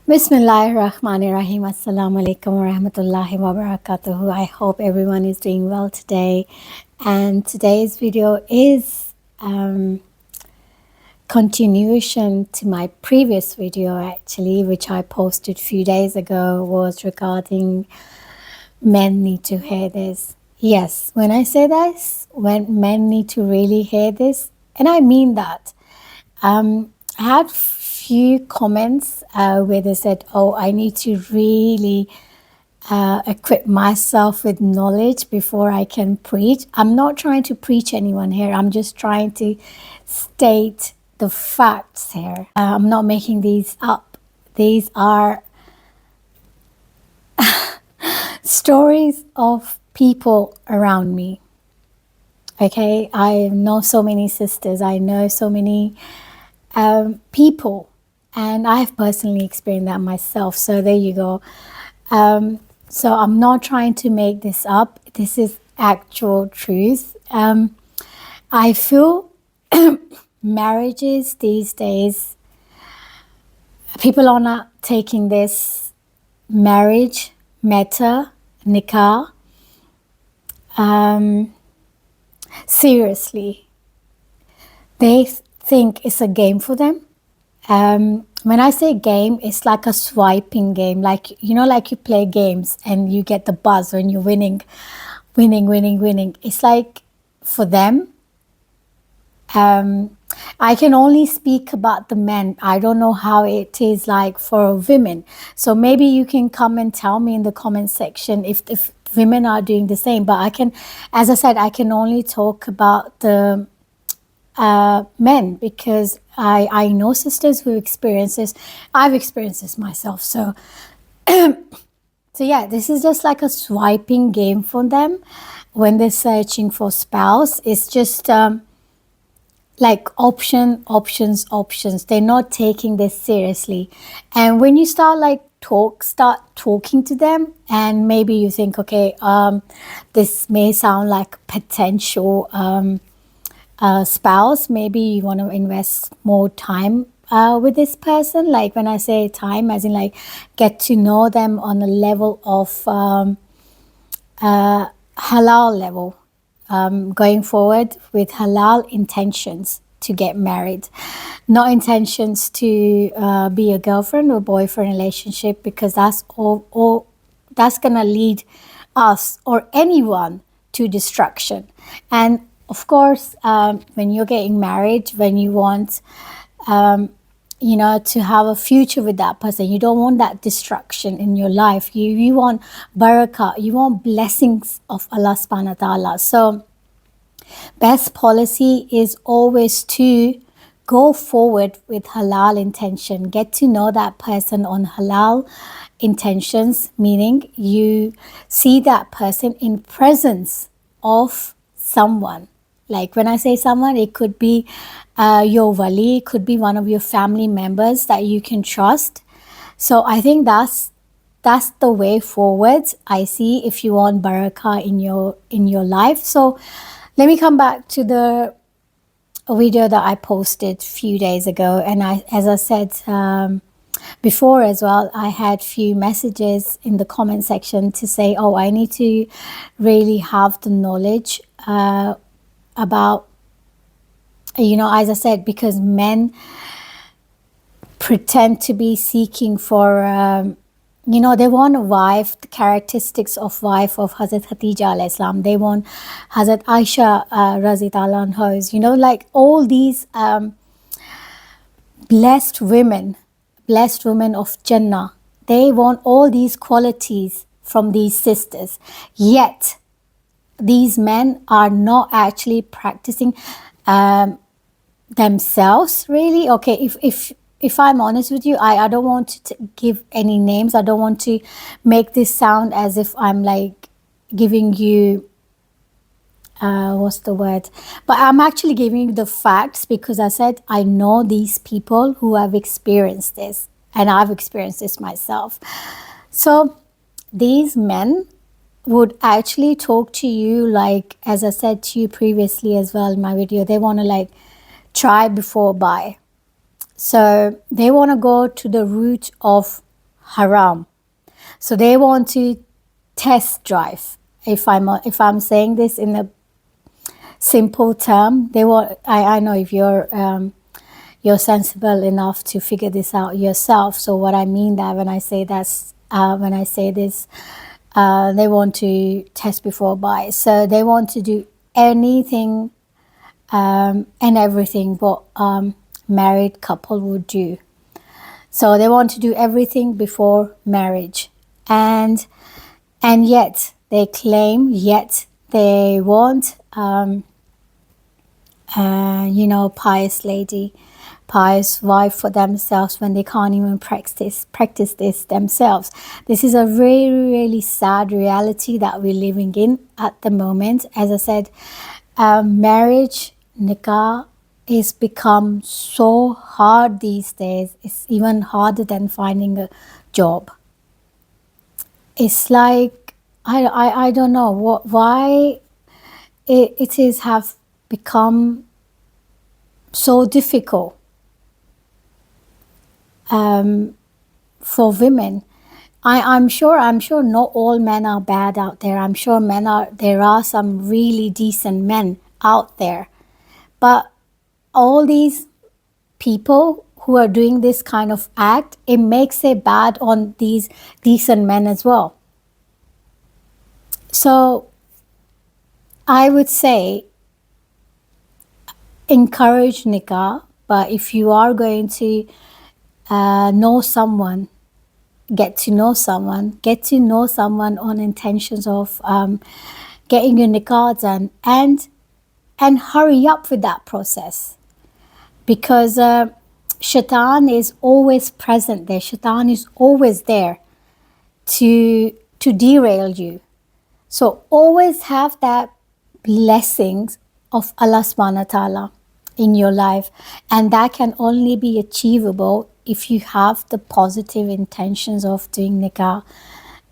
Bismillahirrahmanirrahim. Assalamu alaikum wa rahmatullahi wa barakatuhu. I hope everyone is doing well today. And today's video is continuation to my previous video actually, which I posted a few days ago, was regarding men need to hear this. Yes, when I say this, when men need to really hear this, and I mean that. I had few comments where they said, "Oh, I need to really equip myself with knowledge before I can preach." I'm not trying to preach anyone here. I'm just trying to state the facts here. I'm not making these up. These are stories of people around me. Okay, I know so many sisters. I know so many people, and I've personally experienced that myself. So there you go. So I'm not trying to make this up. This is actual truth. I feel marriages these days, people are not taking this marriage matter, nikah, seriously. They think it's a game for them. When I say game, it's like a swiping game, like like you play games and you get the buzz when you're winning. It's like for them. I can only speak about the men. I don't know how it is like for women. So maybe you can come and tell me in the comment section if women are doing the same. But I can, as I said, I can only talk about the men, because I know sisters who experience this. I've experienced this myself. So yeah, this is just like a swiping game for them when they're searching for spouse. It's just like options. They're not taking this seriously. And when you start talking to them, and maybe you think, okay, this may sound like potential spouse, maybe you want to invest more time with this person. Like when I say time, as in like get to know them on a level of halal level, going forward with halal intentions to get married, not intentions to be a girlfriend or boyfriend relationship, because that's all that's gonna lead us or anyone to destruction. And of course, when you're getting married, when you want to have a future with that person, you don't want that destruction in your life. You want barakah, you want blessings of Allah subhanahu wa ta'ala. So best policy is always to go forward with halal intention. Get to know that person on halal intentions, meaning you see that person in presence of someone. Like when I say someone, it could be your wali, it could be one of your family members that you can trust. So I think that's the way forward, I see, if you want barakah in your life. So let me come back to the video that I posted a few days ago. And as I said before as well, I had few messages in the comment section to say, oh, I need to really have the knowledge about, as I said, because men pretend to be seeking for they want a wife, the characteristics of wife of Hazrat Khatija alayhi salam. They want Hazrat Aisha Razi Ta'ala anhas, like all these blessed women of Jannah. They want all these qualities from these sisters. Yet, these men are not actually practicing themselves, really. Okay, if I'm honest with you, I don't want to give any names. I don't want to make this sound as if I'm like giving you, what's the word? But I'm actually giving you the facts, because I said I know these people who have experienced this, and I've experienced this myself. So these men would actually talk to you, like, as I said to you previously as well in my video, they want to like try before buy. So they want to go to the root of haram. So they want to test drive. If I'm saying this in a simple term, they want. I know if you're sensible enough to figure this out yourself. So what I mean that when I say this, they want to test before buy. So they want to do anything and everything what married couple would do. So they want to do everything before marriage, and yet they claim, yet they want pious lady, pious wife for themselves when they can't even practice this themselves. This is a really, really sad reality that we're living in at the moment. As I said, marriage, nikah, is become so hard these days. It's even harder than finding a job. It's like I don't know why it is have become so difficult for women. I'm sure not all men are bad out there. I'm sure there are some really decent men out there. But all these people who are doing this kind of act, it makes it bad on these decent men as well. So I would say encourage nikah, but if you are going to know someone, get to know someone on intentions of getting your nikah done, and hurry up with that process, because shaitan is always present there. Shaitan is always there to derail you. So always have that blessings of Allah subhanahu wa ta'ala in your life, and that can only be achievable if you have the positive intentions of doing nikah.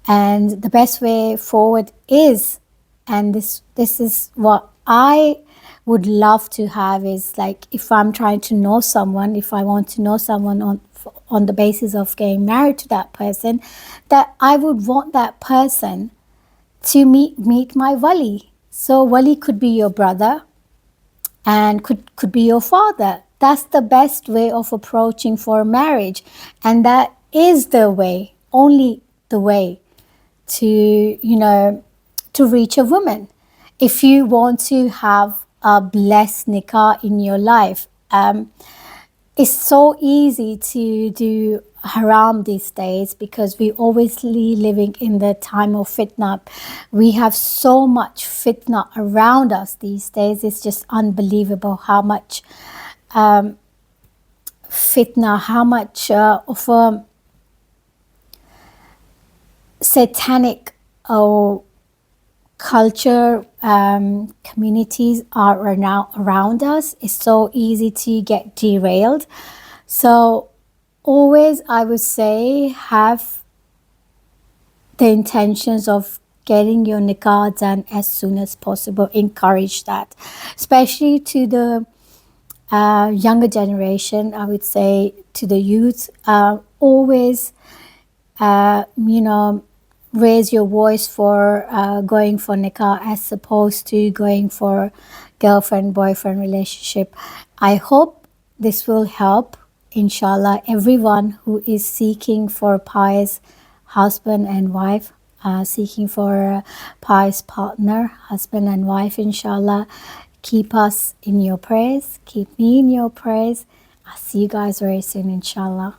And the best way forward is, and this is what I would love to have, is like, if I'm trying to know someone, if I want to know someone on the basis of getting married to that person, that I would want that person to meet my wali. So wali could be your brother and could be your father. That's the best way of approaching for marriage, and that is the way, only the way to to reach a woman. If you want to have a blessed nikah in your life, it's so easy to do haram these days because we obviously living in the time of fitna. We have so much fitna around us these days. It's just unbelievable how much fitna, how much of a satanic culture communities are now around us. It's so easy to get derailed. So always, I would say, have the intentions of getting your nikah done as soon as possible. Encourage that, especially to the younger generation. I would say to the youth, always raise your voice for going for nikah as opposed to going for girlfriend-boyfriend relationship. I hope this will help, inshallah, everyone who is seeking for a pious husband and wife, seeking for a pious partner, husband and wife, inshallah. Keep us in your prayers. Keep me in your prayers. I'll see you guys very soon, inshallah.